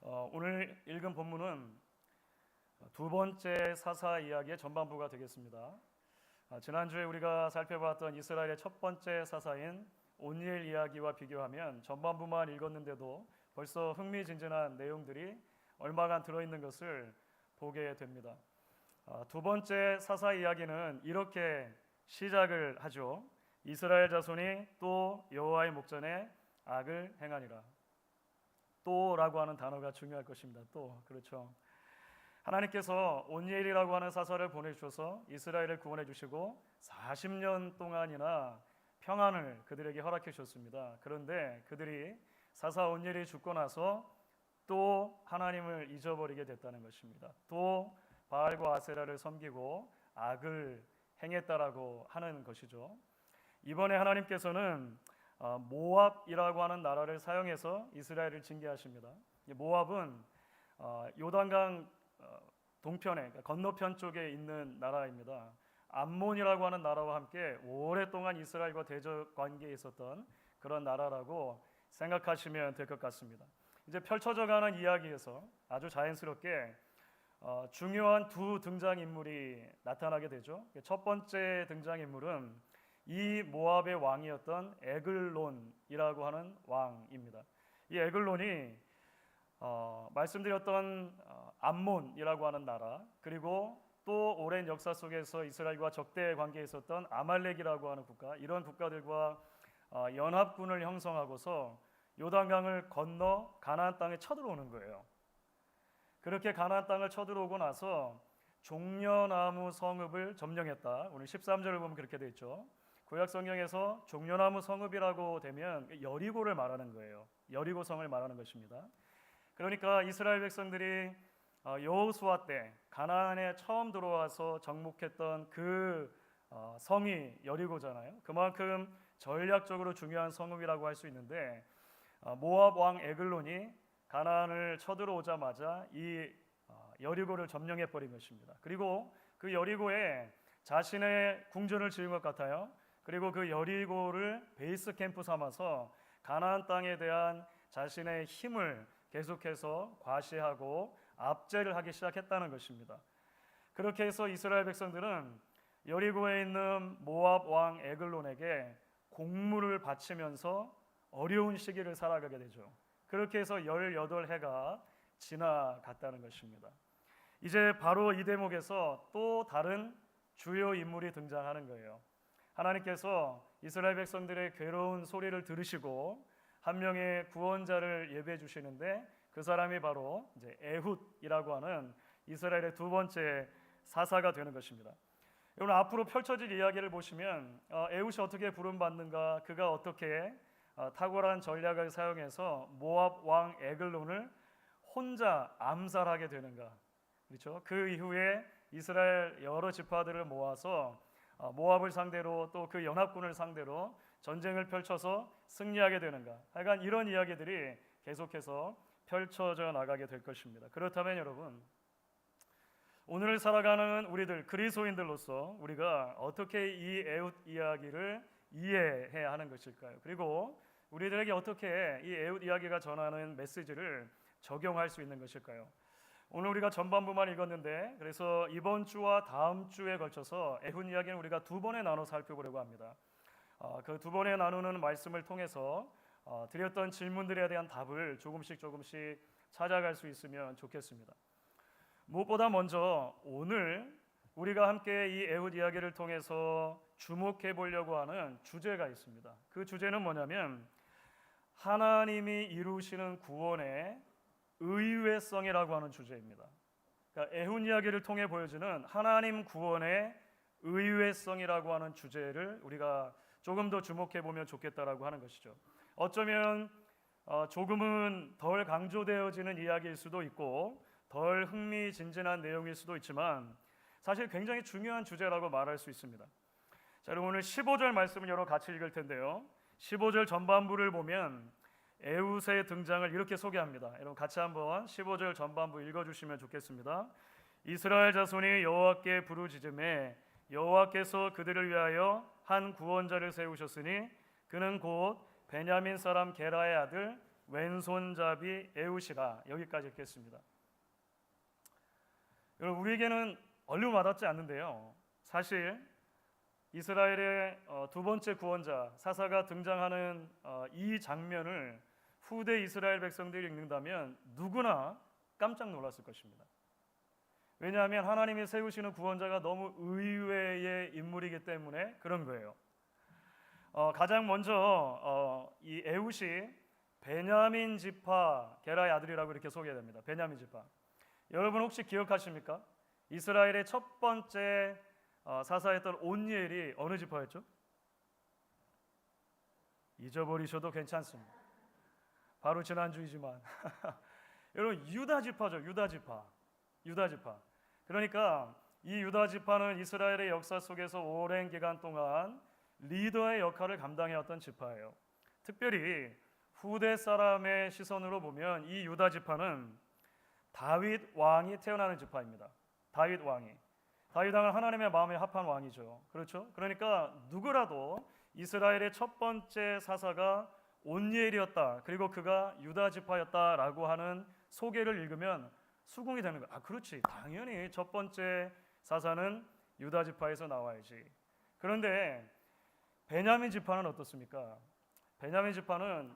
오늘 읽은 본문은 두 번째 사사 이야기의 전반부가 되겠습니다. 지난주에 우리가 살펴봤던 이스라엘의 첫 번째 사사인 온니엘 이야기와 비교하면 전반부만 읽었는데도 벌써 흥미진진한 내용들이 얼마간 들어있는 것을 보게 됩니다. 두 번째 사사 이야기는 이렇게 시작을 하죠. 이스라엘 자손이 또 여호와의 목전에 악을 행하니라. 또라고 하는 단어가 중요할 것입니다. 또, 그렇죠. 하나님께서 온니엘이라고 하는 사사를 보내주셔서 이스라엘을 구원해 주시고 40년 동안이나 평안을 그들에게 허락해 주셨습니다. 그런데 그들이 사사 온니엘이 죽고 나서 또 하나님을 잊어버리게 됐다는 것입니다. 또 바알과 아세라를 섬기고 악을 행했다라고 하는 것이죠. 이번에 하나님께서는 모압이라고 하는 나라를 사용해서 이스라엘을 징계하십니다. 모압은 요단강 동편에, 그러니까 건너편 쪽에 있는 나라입니다. 암몬이라고 하는 나라와 함께 오랫동안 이스라엘과 대적 관계에 있었던 그런 나라라고 생각하시면 될 것 같습니다. 이제 펼쳐져가는 이야기에서 아주 자연스럽게 중요한 두 등장인물이 나타나게 되죠. 첫 번째 등장인물은 이 모압의 왕이었던 에글론이라고 하는 왕입니다. 이 에글론이 말씀드렸던 암몬이라고 하는 나라, 그리고 또 오랜 역사 속에서 이스라엘과 적대 관계에 있었던 아말렉이라고 하는 국가, 이런 국가들과 연합군을 형성하고서 요단강을 건너 가나안 땅에 쳐들어오는 거예요. 그렇게 가나안 땅을 쳐들어오고 나서 종려나무 성읍을 점령했다. 오늘 13절을 보면 그렇게 되어 있죠. 구약 성경에서 종려나무 성읍이라고 되면 여리고를 말하는 거예요. 여리고성을 말하는 것입니다. 그러니까 이스라엘 백성들이 여호수아 때 가나안에 처음 들어와서 정복했던 그 성이 여리고잖아요. 그만큼 전략적으로 중요한 성읍이라고 할 수 있는데 모압 왕 에글론이 가나안을 쳐들어오자마자 이 여리고를 점령해 버린 것입니다. 그리고 그 여리고에 자신의 궁전을 지은 것 같아요. 그리고 그 여리고를 베이스 캠프 삼아서 가나안 땅에 대한 자신의 힘을 계속해서 과시하고 압제를 하기 시작했다는 것입니다. 그렇게 해서 이스라엘 백성들은 여리고에 있는 모압 왕 에글론에게 공물을 바치면서 어려운 시기를 살아가게 되죠. 그렇게 해서 18해가 지나갔다는 것입니다. 이제 바로 이 대목에서 또 다른 주요 인물이 등장하는 거예요. 하나님께서 이스라엘 백성들의 괴로운 소리를 들으시고 한 명의 구원자를 예배해 주시는데 그 사람이 바로 이제 에훗이라고 하는 이스라엘의 두 번째 사사가 되는 것입니다. 오늘 앞으로 펼쳐질 이야기를 보시면 에훗이 어떻게 부름받는가, 그가 어떻게 탁월한 전략을 사용해서 모압 왕 에글론을 혼자 암살하게 되는가, 그렇죠? 그 이후에 이스라엘 여러 지파들을 모아서 모압을 상대로 또 그 연합군을 상대로 전쟁을 펼쳐서 승리하게 되는가, 하여간 이런 이야기들이 계속해서 펼쳐져 나가게 될 것입니다. 그렇다면 여러분, 오늘 살아가는 우리들 그리스도인들로서 우리가 어떻게 이 에훗 이야기를 이해해야 하는 것일까요? 그리고 우리들에게 어떻게 이 에훗 이야기가 전하는 메시지를 적용할 수 있는 것일까요? 오늘 우리가 전반부만 읽었는데, 그래서 이번 주와 다음 주에 걸쳐서 에훗 이야기는 우리가 두 번에 나눠 살펴보려고 합니다. 그 두 번에 나누는 말씀을 통해서 드렸던 질문들에 대한 답을 조금씩 찾아갈 수 있으면 좋겠습니다. 무엇보다 먼저 오늘 우리가 함께 이 에훗 이야기를 통해서 주목해 보려고 하는 주제가 있습니다. 그 주제는 뭐냐면 하나님이 이루시는 구원의 의외성이라고 하는 주제입니다. 그러니까 에훗 이야기를 통해 보여주는 하나님 구원의 의외성이라고 하는 주제를 우리가 조금 더 주목해 보면 좋겠다라고 하는 것이죠. 어쩌면 조금은 덜 강조되어지는 이야기일 수도 있고 덜 흥미진진한 내용일 수도 있지만 사실 굉장히 중요한 주제라고 말할 수 있습니다. 자, 여러분 오늘 15절 말씀을 여러 같이 읽을 텐데요. 15절 전반부를 보면 에훗의 등장을 이렇게 소개합니다. 여러분 같이 한번 15절 전반부 읽어주시면 좋겠습니다. 이스라엘 자손이 여호와께 부르짖음에 여호와께서 그들을 위하여 한 구원자를 세우셨으니 그는 곧 베냐민 사람 게라의 아들 왼손잡이 에훗이라. 여기까지 읽겠습니다. 여러분, 우리에게는 얼른 와닿지 않는데요, 사실 이스라엘의 두 번째 구원자 사사가 등장하는 이 장면을 후대 이스라엘 백성들이 읽는다면 누구나 깜짝 놀랐을 것입니다. 왜냐하면 하나님이 세우시는 구원자가 너무 의외의 인물이기 때문에 그런 거예요. 가장 먼저 이 에훗이 베냐민 지파 게라의 아들이라고 이렇게 소개됩니다. 베냐민 지파. 여러분 혹시 기억하십니까? 이스라엘의 첫 번째 사사였던 온니엘이 어느 지파였죠? 잊어버리셔도 괜찮습니다. 바로 지난주이지만 여러분, 유다 지파죠. 유다 지파. 그러니까 이 유다 지파는 이스라엘의 역사 속에서 오랜 기간 동안 리더의 역할을 감당해왔던 지파예요. 특별히 후대 사람의 시선으로 보면 이 유다 지파는 다윗 왕이 태어나는 지파입니다. 다윗 왕은 하나님의 마음에 합한 왕이죠. 그렇죠? 그러니까 누구라도 이스라엘의 첫 번째 사사가 온니엘이었다, 그리고 그가 유다 지파였다라고 하는 소개를 읽으면 수긍이 되는 거예요. 그렇지, 당연히 첫 번째 사사는 유다 지파에서 나와야지. 그런데 베냐민 지파는 어떻습니까? 베냐민 지파는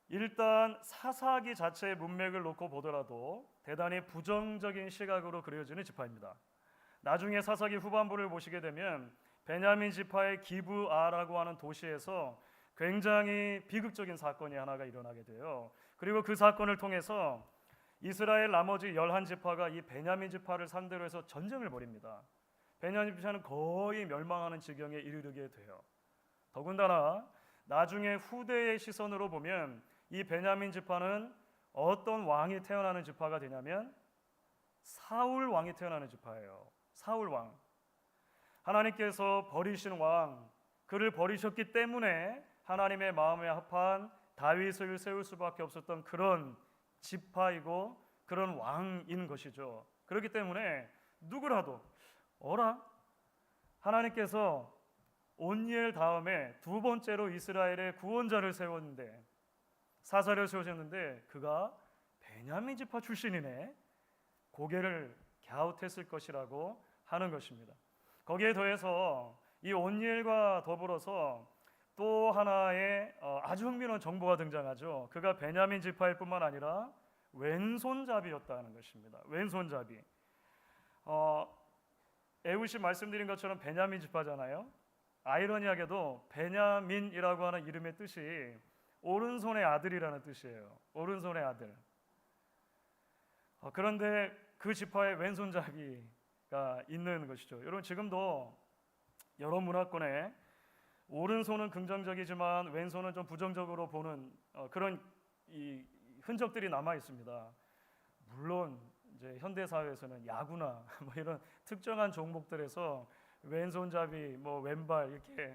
일단 사사기 자체의 문맥을 놓고 보더라도 대단히 부정적인 시각으로 그려지는 지파입니다. 나중에 사사기 후반부를 보시게 되면 베냐민 지파의 기브아라고 하는 도시에서 굉장히 비극적인 사건이 하나가 일어나게 돼요. 그리고 그 사건을 통해서 이스라엘 나머지 11지파가 이 베냐민 지파를 상대로 해서 전쟁을 벌입니다. 베냐민 지파는 거의 멸망하는 지경에 이르게 돼요. 더군다나 나중에 후대의 시선으로 보면 이 베냐민 지파는 어떤 왕이 태어나는 지파가 되냐면 사울 왕이 태어나는 지파예요. 사울 왕. 하나님께서 버리신 왕, 그를 버리셨기 때문에 하나님의 마음에 합한 다윗을 세울 수밖에 없었던 그런 지파이고 그런 왕인 것이죠. 그렇기 때문에 누구라도 하나님께서 온니엘 다음에 두 번째로 이스라엘의 구원자를 세웠는데, 사사를 세우셨는데 그가 베냐민 지파 출신이네, 고개를 갸웃했을 것이라고 하는 것입니다. 거기에 더해서 이 온니엘과 더불어서 또 하나의 아주 흥미로운 정보가 등장하죠. 그가 베냐민 지파일 뿐만 아니라 왼손잡이였다는 것입니다. 왼손잡이. 에훗이 말씀드린 것처럼 베냐민 지파잖아요. 아이러니하게도 베냐민이라고 하는 이름의 뜻이 오른손의 아들이라는 뜻이에요. 오른손의 아들. 그런데 그 지파의 왼손잡이가 있는 것이죠. 여러분, 지금도 여러 문화권에 오른손은 긍정적이지만 왼손은 좀 부정적으로 보는 그런 이 흔적들이 남아 있습니다. 물론 이제 현대 사회에서는 야구나 뭐 이런 특정한 종목들에서 왼손잡이, 뭐 왼발 이렇게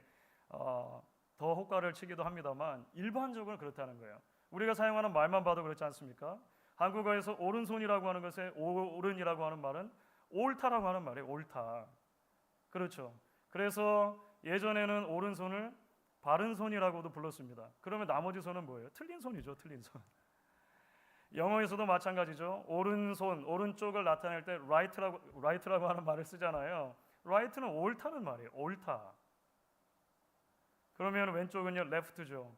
더 호가를 치기도 합니다만 일반적으로 그렇다는 거예요. 우리가 사용하는 말만 봐도 그렇지 않습니까? 한국어에서 오른손이라고 하는 것에 오른이라고 하는 말은 옳다라고 하는 말이에요. 옳다. 그렇죠. 그래서 예전에는 오른손을 바른 손이라고도 불렀습니다. 그러면 나머지 손은 뭐예요? 틀린 손이죠. 틀린 손. 영어에서도 마찬가지죠. 오른손, 오른쪽을 나타낼 때 right라고 하는 말을 쓰잖아요. right는 옳다는 말이에요. 옳다. 그러면 왼쪽은요, left죠.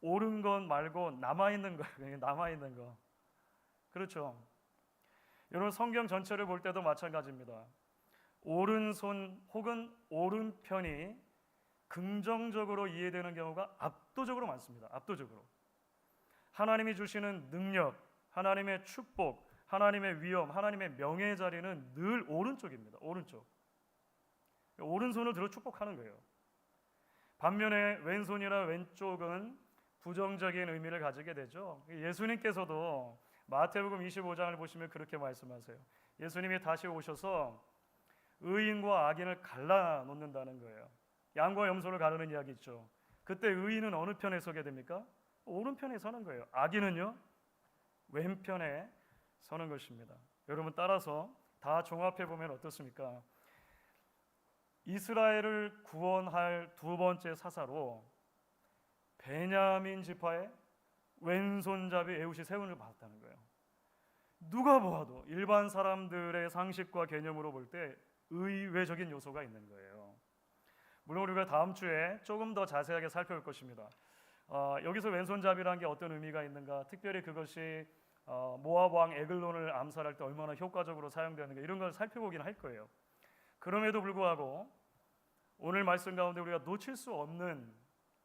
옳은 것 말고 남아있는 거예요. 남아있는 거. 그렇죠. 여러분, 성경 전체를 볼 때도 마찬가지입니다. 오른손 혹은 오른편이 긍정적으로 이해되는 경우가 압도적으로 많습니다. 압도적으로. 하나님이 주시는 능력, 하나님의 축복, 하나님의 위엄, 하나님의 명예의 자리는 늘 오른쪽입니다. 오른쪽. 오른손을 들어 축복하는 거예요. 반면에 왼손이나 왼쪽은 부정적인 의미를 가지게 되죠. 예수님께서도 마태복음 25장을 보시면 그렇게 말씀하세요. 예수님이 다시 오셔서 의인과 악인을 갈라놓는다는 거예요. 양과 염소를 가르는 이야기 있죠. 그때 의인은 어느 편에 서게 됩니까? 오른편에 서는 거예요. 악인은요, 왼편에 서는 것입니다. 여러분, 따라서 다 종합해 보면 어떻습니까? 이스라엘을 구원할 두 번째 사사로 베냐민 지파의 왼손잡이 에웃이 세운을 받았다는 거예요. 누가 보아도 일반 사람들의 상식과 개념으로 볼 때 의외적인 요소가 있는 거예요. 물론 우리가 다음 주에 조금 더 자세하게 살펴볼 것입니다. 여기서 왼손잡이라는 게 어떤 의미가 있는가, 특별히 그것이 모압 왕 에글론을 암살할 때 얼마나 효과적으로 사용되는가, 이런 걸 살펴보긴 할 거예요. 그럼에도 불구하고 오늘 말씀 가운데 우리가 놓칠 수 없는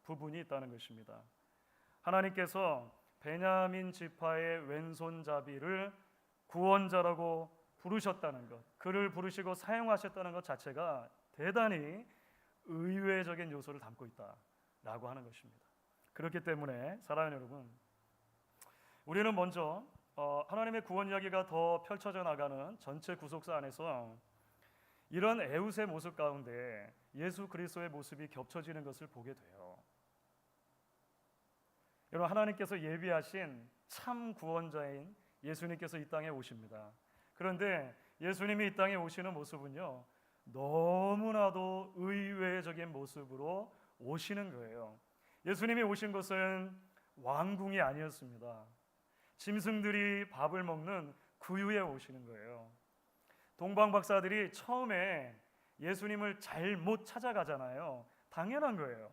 부분이 있다는 것입니다. 하나님께서 베냐민 지파의 왼손잡이를 구원자라고 부르셨다는 것, 그를 부르시고 사용하셨다는 것 자체가 대단히 의외적인 요소를 담고 있다라고 하는 것입니다. 그렇기 때문에 사랑하는 여러분, 우리는 먼저 하나님의 구원 이야기가 더 펼쳐져 나가는 전체 구속사 안에서 이런 에웃의 모습 가운데 예수 그리스도의 모습이 겹쳐지는 것을 보게 돼요. 여러분, 하나님께서 예비하신 참 구원자인 예수님께서 이 땅에 오십니다. 그런데 예수님이 이 땅에 오시는 모습은요, 너무나도 의외적인 모습으로 오시는 거예요. 예수님이 오신 것은 왕궁이 아니었습니다. 짐승들이 밥을 먹는 구유에 오시는 거예요. 동방 박사들이 처음에 예수님을 잘못 찾아가잖아요. 당연한 거예요.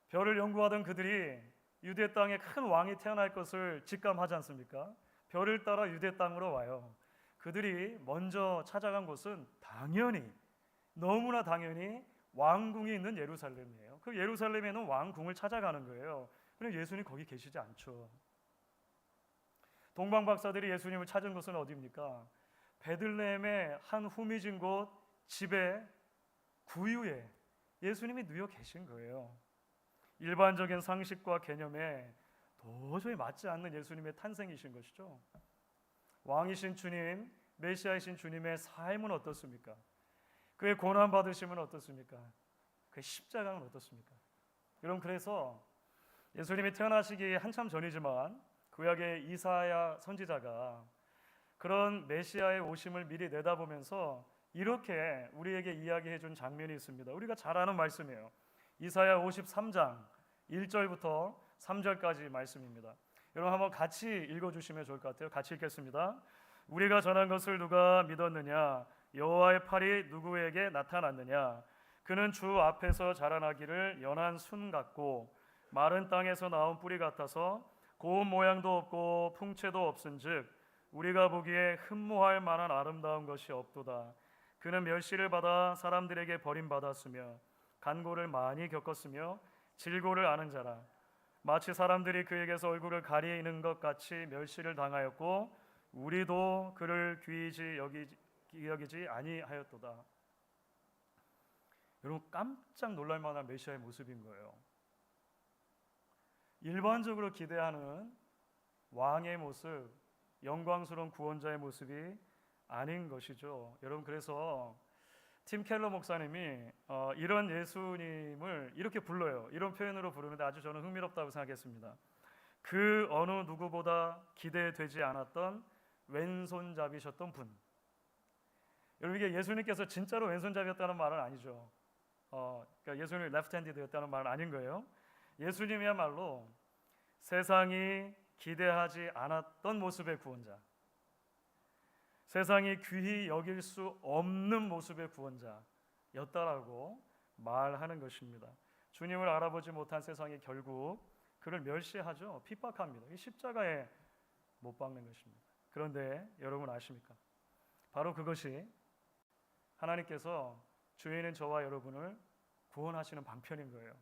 별을 연구하던 그들이 유대 땅에 큰 왕이 태어날 것을 직감하지 않습니까? 별을 따라 유대 땅으로 와요. 그들이 먼저 찾아간 곳은 당연히, 너무나 당연히 왕궁이 있는 예루살렘이에요. 그 예루살렘에는 왕궁을 찾아가는 거예요. 그런데 예수님 거기 계시지 않죠. 동방 박사들이 예수님을 찾은 곳은 어디입니까? 베들레헴의 한 후미진 곳 집의 구유에 예수님이 누워 계신 거예요. 일반적인 상식과 개념에 도저히 맞지 않는 예수님의 탄생이신 것이죠. 왕이신 주님, 메시아이신 주님의 삶은 어떻습니까? 그의 고난받으심은 어떻습니까? 그의 십자가는 어떻습니까? 여러분, 그래서 예수님이 태어나시기 한참 전이지만 구약의 이사야 선지자가 그런 메시아의 오심을 미리 내다보면서 이렇게 우리에게 이야기해 준 장면이 있습니다. 우리가 잘 아는 말씀이에요. 이사야 53장 1절부터 3절까지 말씀입니다. 여러분, 한번 같이 읽어주시면 좋을 것 같아요. 같이 읽겠습니다. 우리가 전한 것을 누가 믿었느냐? 여호와의 팔이 누구에게 나타났느냐? 그는 주 앞에서 자라나기를 연한 순 같고 마른 땅에서 나온 뿌리 같아서 고운 모양도 없고 풍채도 없은즉 우리가 보기에 흠모할 만한 아름다운 것이 없도다. 그는 멸시를 받아 사람들에게 버림받았으며 간고를 많이 겪었으며 질고를 아는 자라. 마치 사람들이 그에게서 얼굴을 가리는 것 같이 멸시를 당하였고 우리도 그를 귀히 여기지 아니하였도다. 여러분, 깜짝 놀랄 만한 메시아의 모습인 거예요. 일반적으로 기대하는 왕의 모습, 영광스러운 구원자의 모습이 아닌 것이죠. 여러분, 그래서 팀 켈러 목사님이 이런 예수님을 이렇게 불러요. 이런 표현으로 부르는데 아주 저는 흥미롭다고 생각했습니다. 그 어느 누구보다 기대되지 않았던 왼손잡이셨던 분. 여러분, 이게 예수님께서 진짜로 왼손잡이였다는 말은 아니죠. 그러니까 예수님이 레프트핸디드였다는 말은 아닌 거예요. 예수님이야말로 세상이 기대하지 않았던 모습의 구원자, 세상이 귀히 여길 수 없는 모습의 구원자였다라고 말하는 것입니다. 주님을 알아보지 못한 세상이 결국 그를 멸시하죠. 핍박합니다. 이 십자가에 못 박는 것입니다. 그런데 여러분 아십니까? 바로 그것이 하나님께서 주인인 저와 여러분을 구원하시는 방편인 거예요.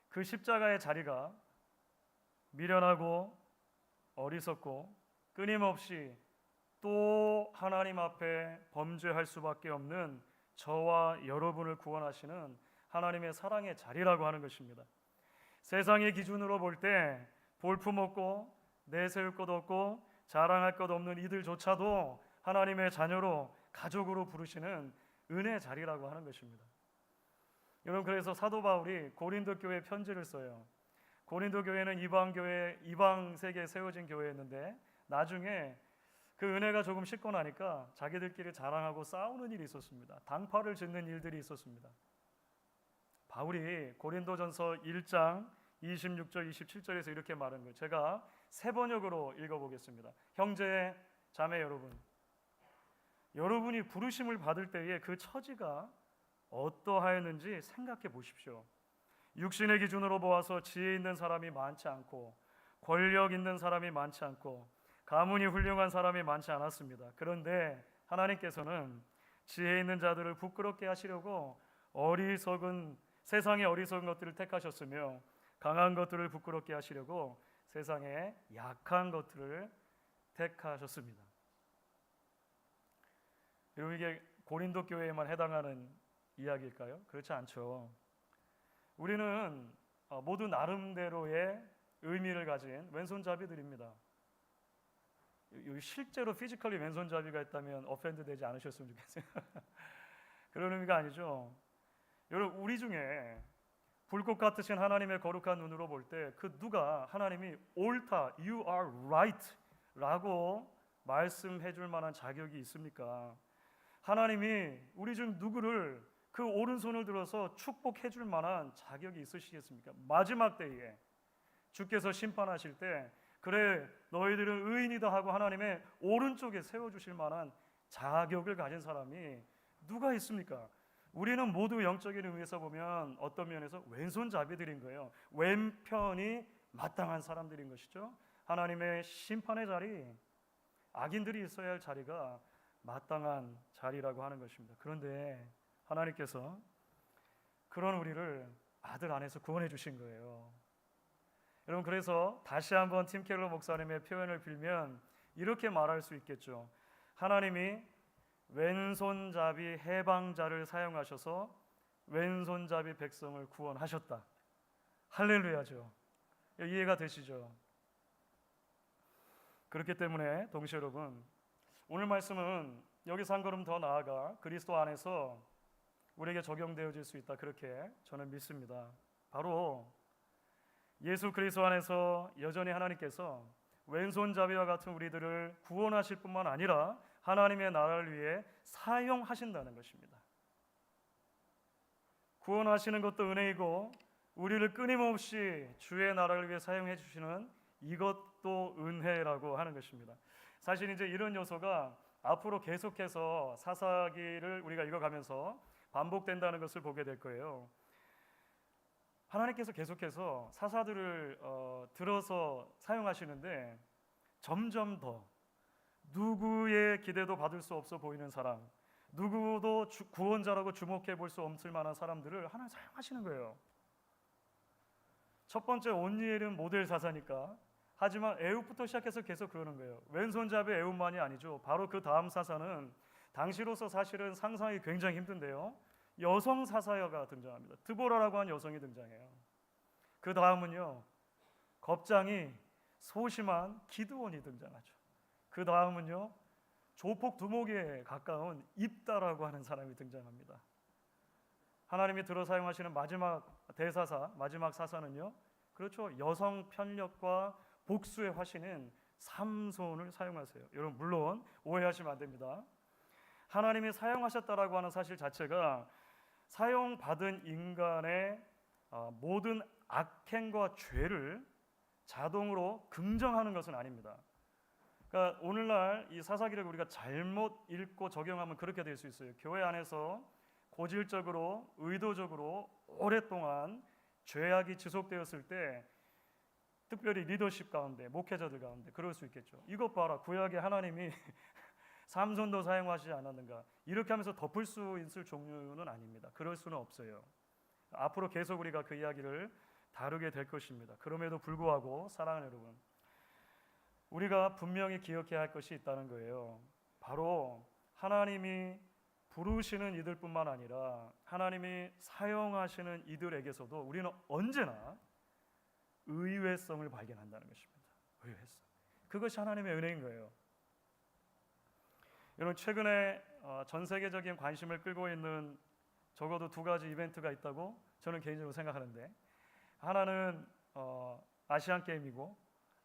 그 십자가의 자리가 미련하고 어리석고 끊임없이 또 하나님 앞에 범죄할 수밖에 없는 저와 여러분을 구원하시는 하나님의 사랑의 자리라고 하는 것입니다. 세상의 기준으로 볼 때 볼품없고 내세울 것 없고 자랑할 것 없는 이들조차도 하나님의 자녀로 가족으로 부르시는 은혜의 자리라고 하는 것입니다. 여러분, 그래서 사도 바울이 고린도 교회에 편지를 써요. 고린도 교회는 이방 세계에 세워진 교회였는데 나중에 그 은혜가 조금 식고 나니까 자기들끼리 자랑하고 싸우는 일이 있었습니다. 당파를 짓는 일들이 있었습니다. 바울이 고린도전서 1장 26절 27절에서 이렇게 말한 거예요. 제가 새 번역으로 읽어보겠습니다. 형제 자매 여러분, 여러분이 부르심을 받을 때에 그 처지가 어떠하였는지 생각해 보십시오. 육신의 기준으로 보아서 지혜 있는 사람이 많지 않고 권력 있는 사람이 많지 않고 가문이 훌륭한 사람이 많지 않았습니다. 그런데 하나님께서는 지혜 있는 자들을 부끄럽게 하시려고 세상의 어리석은 것들을 택하셨으며 강한 것들을 부끄럽게 하시려고 세상의 약한 것들을 택하셨습니다. 여러분, 이게 고린도 교회에만 해당하는 이야기일까요? 그렇지 않죠. 우리는 모두 나름대로의 의미를 가진 왼손잡이들입니다. 실제로 피지컬리 왼손잡이가 있다면 어펜드 되지 않으셨으면 좋겠어요. 그런 의미가 아니죠. 여러분, 우리 중에 불꽃 같으신 하나님의 거룩한 눈으로 볼 때 그 누가 하나님이 옳다, you are right 라고 말씀해 줄 만한 자격이 있습니까? 하나님이 우리 중 누구를 그 오른손을 들어서 축복해 줄 만한 자격이 있으시겠습니까? 마지막 때에 주께서 심판하실 때 그래 너희들은 의인이다 하고 하나님의 오른쪽에 세워주실 만한 자격을 가진 사람이 누가 있습니까? 우리는 모두 영적인 의미에서 보면 어떤 면에서 왼손잡이들인 거예요. 왼편이 마땅한 사람들인 것이죠. 하나님의 심판의 자리, 악인들이 있어야 할 자리가 마땅한 자리라고 하는 것입니다. 그런데 하나님께서 그런 우리를 아들 안에서 구원해 주신 거예요. 여러분, 그래서 다시 한번 팀 켈러 목사님의 표현을 빌면 이렇게 말할 수 있겠죠. 하나님이 왼손잡이 해방자를 사용하셔서 왼손잡이 백성을 구원하셨다. 할렐루야죠. 이해가 되시죠? 그렇기 때문에 동시 여러분, 오늘 말씀은 여기서 한 걸음 더 나아가 그리스도 안에서 우리에게 적용되어질 수 있다, 그렇게 저는 믿습니다. 바로 예수 그리스도 안에서 여전히 하나님께서 왼손잡이와 같은 우리들을 구원하실 뿐만 아니라 하나님의 나라를 위해 사용하신다는 것입니다. 구원하시는 것도 은혜이고 우리를 끊임없이 주의 나라를 위해 사용해 주시는 이것도 은혜라고 하는 것입니다. 사실 이제 이런 요소가 앞으로 계속해서 사사기를 우리가 읽어가면서 반복된다는 것을 보게 될 거예요. 하나님께서 계속해서 사사들을 들어서 사용하시는데 점점 더 누구의 기대도 받을 수 없어 보이는 사람, 누구도 구원자라고 주목해 볼 수 없을 만한 사람들을 하나님 사용하시는 거예요. 첫 번째 온니엘은 모델 사사니까. 하지만 에훗부터 시작해서 계속 그러는 거예요. 왼손잡이 에훗만이 아니죠. 바로 그 다음 사사는 당시로서 사실은 상상이 굉장히 힘든데요. 여성 사사여가 등장합니다. 드보라라고 하는 여성이 등장해요. 그 다음은요, 겁장이 소심한 기드온이 등장하죠. 그 다음은요, 조폭 두목에 가까운 입다라고 하는 사람이 등장합니다. 하나님이 들어 사용하시는 마지막 대사사, 마지막 사사는요, 그렇죠, 여성 편력과 복수의 화신인 삼손을 사용하세요. 여러분, 물론 오해하시면 안 됩니다. 하나님이 사용하셨다라고 하는 사실 자체가 사용받은 인간의 모든 악행과 죄를 자동으로 긍정하는 것은 아닙니다. 그러니까 오늘날 이 사사기를 우리가 잘못 읽고 적용하면 그렇게 될 수 있어요. 교회 안에서 고질적으로 의도적으로 오랫동안 죄악이 지속되었을 때, 특별히 리더십 가운데, 목회자들 가운데 그럴 수 있겠죠. 이것 봐라, 구약에 하나님이 삼손도 사용하시지 않았는가, 이렇게 하면서 덮을 수 있을 종류는 아닙니다. 그럴 수는 없어요. 앞으로 계속 우리가 그 이야기를 다루게 될 것입니다. 그럼에도 불구하고 사랑하는 여러분, 우리가 분명히 기억해야 할 것이 있다는 거예요. 바로 하나님이 부르시는 이들뿐만 아니라 하나님이 사용하시는 이들에게서도 우리는 언제나 의외성을 발견한다는 것입니다. 의외성. 그것이 하나님의 은혜인 거예요. 여러분, 최근에 전 세계적인 관심을 끌고 있는 적어도 두 가지 이벤트가 있다고 저는 개인적으로 생각하는데, 하나는 아시안 게임이고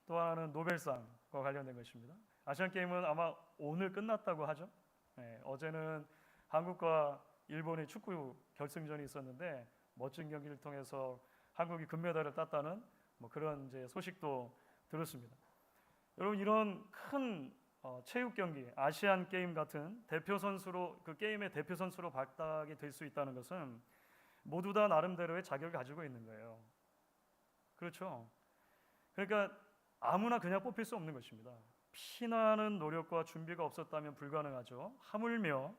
또 하나는 노벨상과 관련된 것입니다. 아시안 게임은 아마 오늘 끝났다고 하죠. 네, 어제는 한국과 일본의 축구 결승전이 있었는데 멋진 경기를 통해서 한국이 금메달을 땄다는 뭐 그런 이제 소식도 들었습니다. 여러분 이런 큰 체육 경기, 아시안 게임 같은 대표 선수로 그 게임의 대표 선수로 발탁이 될 수 있다는 것은 모두 다 나름대로의 자격을 가지고 있는 거예요. 그렇죠? 그러니까 아무나 그냥 뽑힐 수 없는 것입니다. 피나는 노력과 준비가 없었다면 불가능하죠. 하물며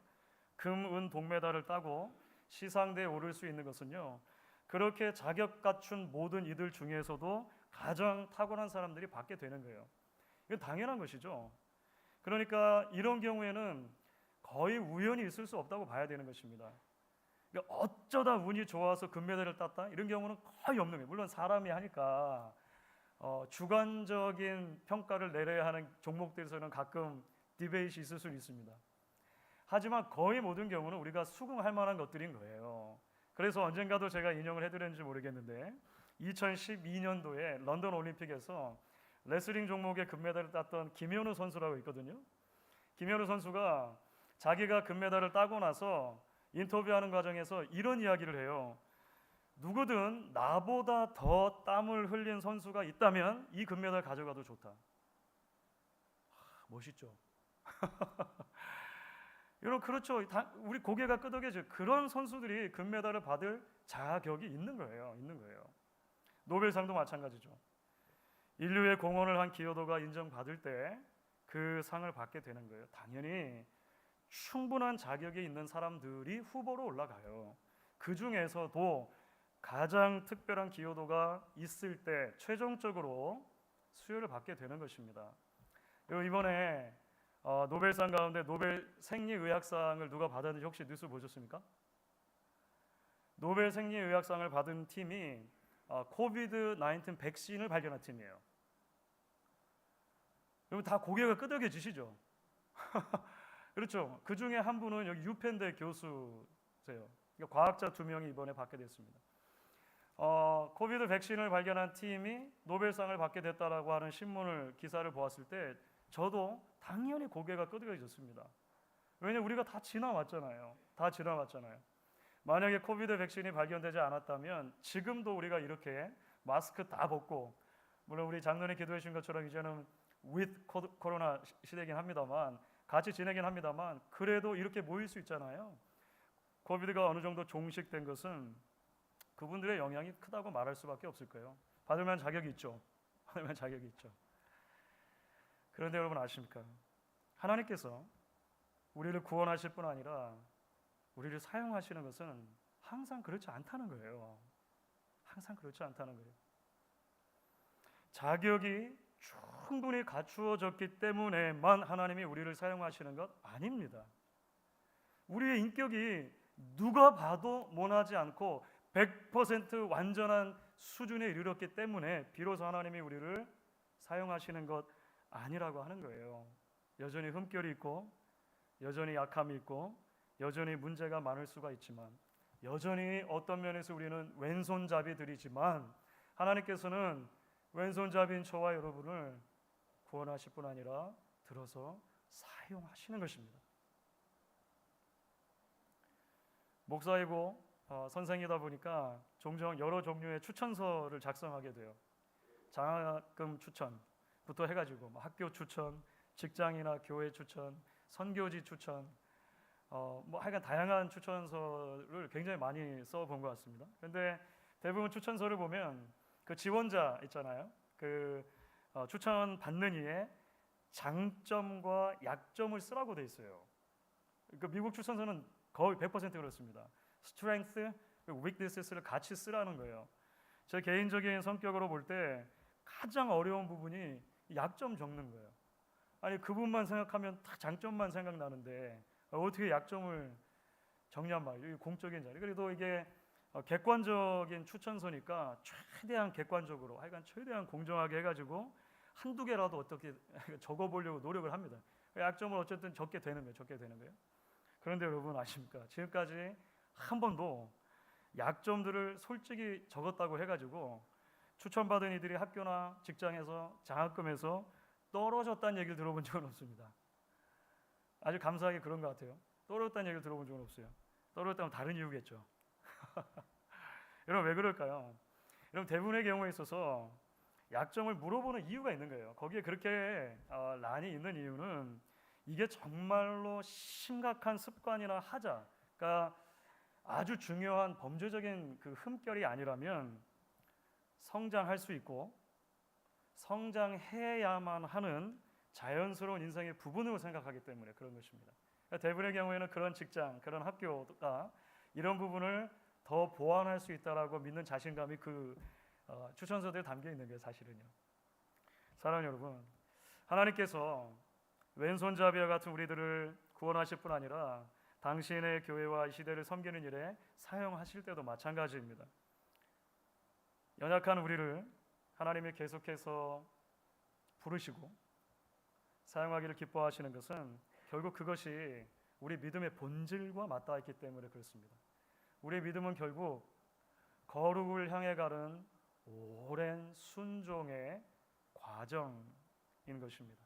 금, 은, 동메달을 따고 시상대에 오를 수 있는 것은요, 그렇게 자격 갖춘 모든 이들 중에서도 가장 탁월한 사람들이 받게 되는 거예요. 이건 당연한 것이죠. 그러니까 이런 경우에는 거의 우연이 있을 수 없다고 봐야 되는 것입니다. 그러니까 어쩌다 운이 좋아서 금메달을 땄다 이런 경우는 거의 없는 거예요. 물론 사람이 하니까 주관적인 평가를 내려야 하는 종목들에서는 가끔 디베이트가 있을 수 있습니다. 하지만 거의 모든 경우는 우리가 수긍할 만한 것들인 거예요. 그래서 언젠가도 제가 인용을 해드렸는지 모르겠는데 2012년도에 런던 올림픽에서 레슬링 종목의 금메달을 땄던 김현우 선수라고 있거든요. 김현우 선수가 자기가 금메달을 따고 나서 인터뷰하는 과정에서 이런 이야기를 해요. 누구든 나보다 더 땀을 흘린 선수가 있다면 이 금메달 가져가도 좋다. 멋있죠? 여러분 그렇죠. 우리 고개가 끄덕여져요. 그런 선수들이 금메달을 받을 자격이 있는 거예요. 있는 거예요. 노벨상도 마찬가지죠. 인류의 공헌을 한 기여도가 인정받을 때 그 상을 받게 되는 거예요. 당연히 충분한 자격이 있는 사람들이 후보로 올라가요. 그 중에서도 가장 특별한 기여도가 있을 때 최종적으로 수여를 받게 되는 것입니다. 이번에 노벨상 가운데 노벨 생리의학상을 누가 받았는지 혹시 뉴스 보셨습니까? 노벨 생리의학상을 받은 팀이 코비드-19 백신을 발견한 팀이에요. 여러분 다 고개가 끄덕여지시죠? 그렇죠. 그 중에 한 분은 여기 유펜대 교수세요. 그러니까 과학자 2명이 이번에 받게 됐습니다. 코비드 백신을 발견한 팀이 노벨상을 받게 됐다라고 하는 신문을 기사를 보았을 때 저도 당연히 고개가 끄덕여졌습니다. 왜냐하면 우리가 다 지나왔잖아요. 다 지나왔잖아요. 만약에 코비드 백신이 발견되지 않았다면 지금도 우리가 이렇게 마스크 다 벗고, 물론 우리 장로님 기도해 주신 것처럼 이제는 with 코로나 시대이긴 합니다만 같이 지내긴 합니다만 그래도 이렇게 모일 수 있잖아요. 코비드가 어느 정도 종식된 것은 그분들의 영향이 크다고 말할 수밖에 없을 거예요. 받을 만한 자격이 있죠. 받을 만한 자격이 있죠. 그런데 여러분 아십니까? 하나님께서 우리를 구원하실 뿐 아니라 우리를 사용하시는 것은 항상 그렇지 않다는 거예요. 항상 그렇지 않다는 거예요. 자격이 충분히 갖추어졌기 때문에만 하나님이 우리를 사용하시는 것 아닙니다. 우리의 인격이 누가 봐도 모나지 않고 100% 완전한 수준에 이르렀기 때문에 비로소 하나님이 우리를 사용하시는 것 아니라고 하는 거예요. 여전히 흠결이 있고 여전히 약함이 있고 여전히 문제가 많을 수가 있지만 여전히 어떤 면에서 우리는 왼손잡이들이지만 하나님께서는 왼손잡이인 저와 여러분을 구원하실 뿐 아니라 들어서 사용하시는 것입니다. 목사이고 선생이다 보니까 종종 여러 종류의 추천서를 작성하게 돼요. 장학금 추천부터 해가지고 학교 추천, 직장이나 교회 추천, 선교지 추천, 하여간 다양한 추천서를 굉장히 많이 써본 것 같습니다. 그런데 대부분 추천서를 보면 그 지원자 있잖아요. 추천 받는 이에 장점과 약점을 쓰라고 돼 있어요. 그 미국 추천서는 거의 100% 그렇습니다. strength, weakness를 같이 쓰라는 거예요. 제 개인적인 성격으로 볼 때 가장 어려운 부분이 약점 적는 거예요. 아니 그분만 생각하면 다 장점만 생각나는데 어떻게 약점을 정리한 말이에요. 공적인 자리. 그래도 이게 객관적인 추천서니까 최대한 객관적으로 하여간 최대한 공정하게 해가지고 한두 개라도 어떻게 적어보려고 노력을 합니다. 약점을 어쨌든 적게 되는 거예요. 그런데 여러분 아십니까? 지금까지 한 번도 약점들을 솔직히 적었다고 해가지고 추천받은 이들이 학교나 직장에서 장학금에서 떨어졌다는 얘기를 들어본 적은 없습니다. 아주 감사하게 그런 것 같아요. 떨어졌다는 얘기를 들어본 적은 없어요. 떨어졌다면 다른 이유겠죠. 여러분 왜 그럴까요? 여러분 대부분의 경우에 있어서 약점을 물어보는 이유가 있는 거예요. 거기에 그렇게 난이 있는 이유는 이게 정말로 심각한 습관이나 하자가 아주 중요한 범죄적인 그 흠결이 아니라면 성장할 수 있고 성장해야만 하는 자연스러운 인생의 부분으로 생각하기 때문에 그런 것입니다. 그러니까 대부분의 경우에는 그런 직장, 그런 학교가 이런 부분을 더 보완할 수 있다라고 믿는 자신감이 그 추천서들에 담겨 있는 게 사실은요. 사랑하는 여러분, 하나님께서 왼손잡이와 같은 우리들을 구원하실 뿐 아니라 당신의 교회와 이 시대를 섬기는 일에 사용하실 때도 마찬가지입니다. 연약한 우리를 하나님이 계속해서 부르시고 사용하기를 기뻐하시는 것은 결국 그것이 우리 믿음의 본질과 맞닿아 있기 때문에 그렇습니다. 우리의 믿음은 결국 거룩을 향해 가는 오랜 순종의 과정인 것입니다.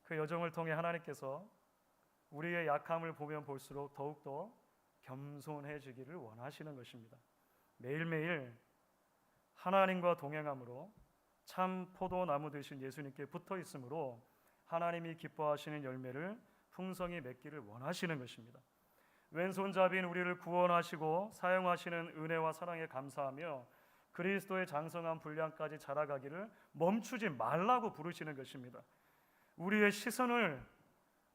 그 여정을 통해 하나님께서 우리의 약함을 보면 볼수록 더욱더 겸손해지기를 원하시는 것입니다. 매일매일 하나님과 동행함으로 참 포도나무 되신 예수님께 붙어 있으므로 하나님이 기뻐하시는 열매를 풍성히 맺기를 원하시는 것입니다. 왼손잡이인 우리를 구원하시고 사용하시는 은혜와 사랑에 감사하며 그리스도의 장성한 분량까지 자라가기를 멈추지 말라고 부르시는 것입니다. 우리의 시선을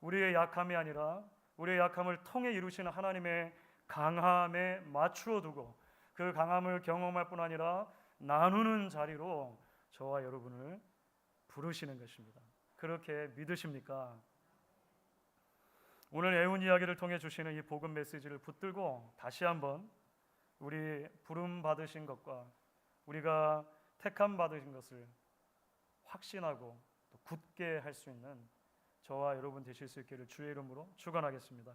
우리의 약함이 아니라 우리의 약함을 통해 이루시는 하나님의 강함에 맞추어 두고 그 강함을 경험할 뿐 아니라 나누는 자리로 저와 여러분을 부르시는 것입니다. 그렇게 믿으십니까? 오늘 애운 이야기를 통해 주시는 이 복음 메시지를 붙들고 다시 한번 우리 부름 받으신 것과 우리가 택함 받으신 것을 확신하고 또 굳게 할 수 있는 저와 여러분 되실 수 있기를 주의 이름으로 축원하겠습니다.